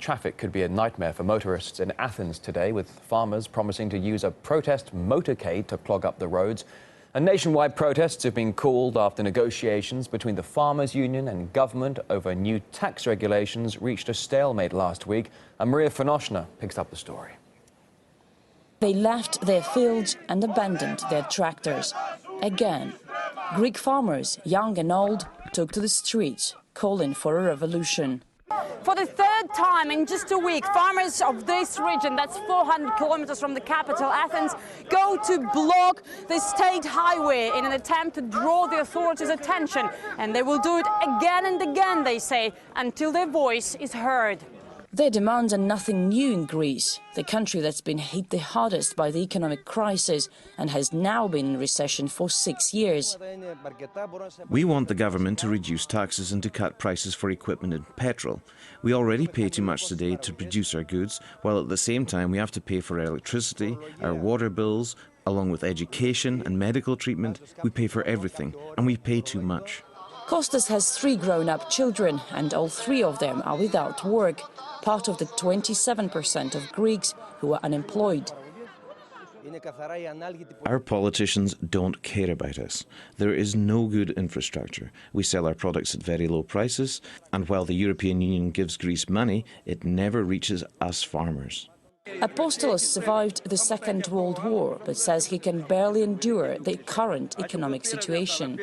Traffic could be a nightmare for motorists in Athens today, with farmers promising to use a protest motorcade to clog up the roads. And nationwide protests have been called after negotiations between the Farmers' Union and government over new tax regulations reached a stalemate last week. And Maria Finoshna picks up the story. They left their fields and abandoned their tractors. Again, Greek farmers, young and old, took to the streets, calling for a revolution. For the third time in just a week, farmers of this region, that's 400 kilometers from the capital, Athens, go to block the state highway in an attempt to draw the authorities' attention. And they will do it again and again, they say, until their voice is heard. Their demands are nothing new in Greece, the country that's been hit the hardest by the economic crisis and has now been in recession for 6 years. We want the government to reduce taxes and to cut prices for equipment and petrol. We already pay too much today to produce our goods, while at the same time we have to pay for our electricity, our water bills, along with education and medical treatment. We pay for everything, and we pay too much. Kostas has 3 grown-up children, and all 3 of them are without work, part of the 27% of Greeks who are unemployed. Our politicians don't care about us. There is no good infrastructure. We sell our products at very low prices, and while the European Union gives Greece money, it never reaches us farmers. Apostolos survived the Second World War, but says he can barely endure the current economic situation.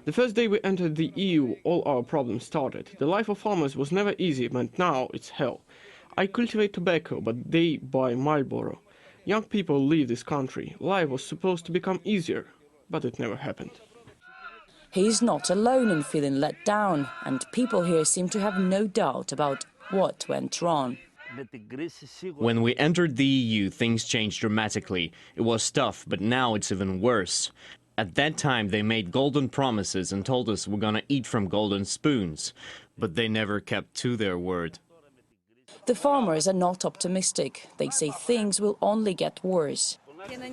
The first day we entered the EU, all our problems started. The life of farmers was never easy, but now it's hell. I cultivate tobacco, but they buy Marlboro. Young people leave this country. Life was supposed to become easier, but it never happened. He is not alone in feeling let down, and people here seem to have no doubt about what went wrong. When we entered the EU, things changed dramatically. It was tough, but now it's even worse. At that time, they made golden promises and told us we're gonna eat from golden spoons. But they never kept to their word. The farmers are not optimistic. They say things will only get worse.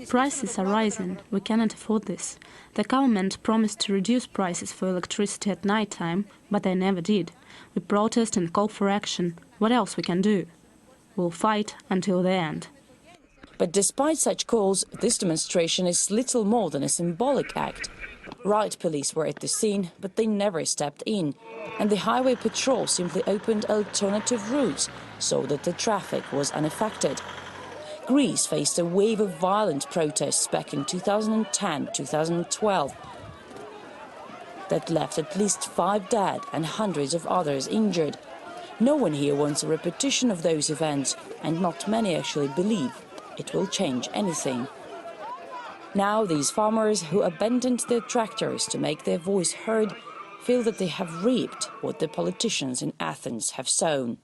Prices are rising. We cannot afford this. The government promised to reduce prices for electricity at night time, but they never did. We protest and call for action. What else we can do? We'll fight until the end. But despite such calls, this demonstration is little more than a symbolic act. Riot police were at the scene, but they never stepped in. And the highway patrol simply opened alternative routes so that the traffic was unaffected. Greece faced a wave of violent protests back in 2010-2012 that left at least 5 dead and hundreds of others injured. No one here wants a repetition of those events, and not many actually believe it will change anything. Now these farmers who abandoned their tractors to make their voice heard feel that they have reaped what the politicians in Athens have sown.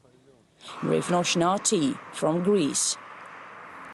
Maria Finoshna from Greece.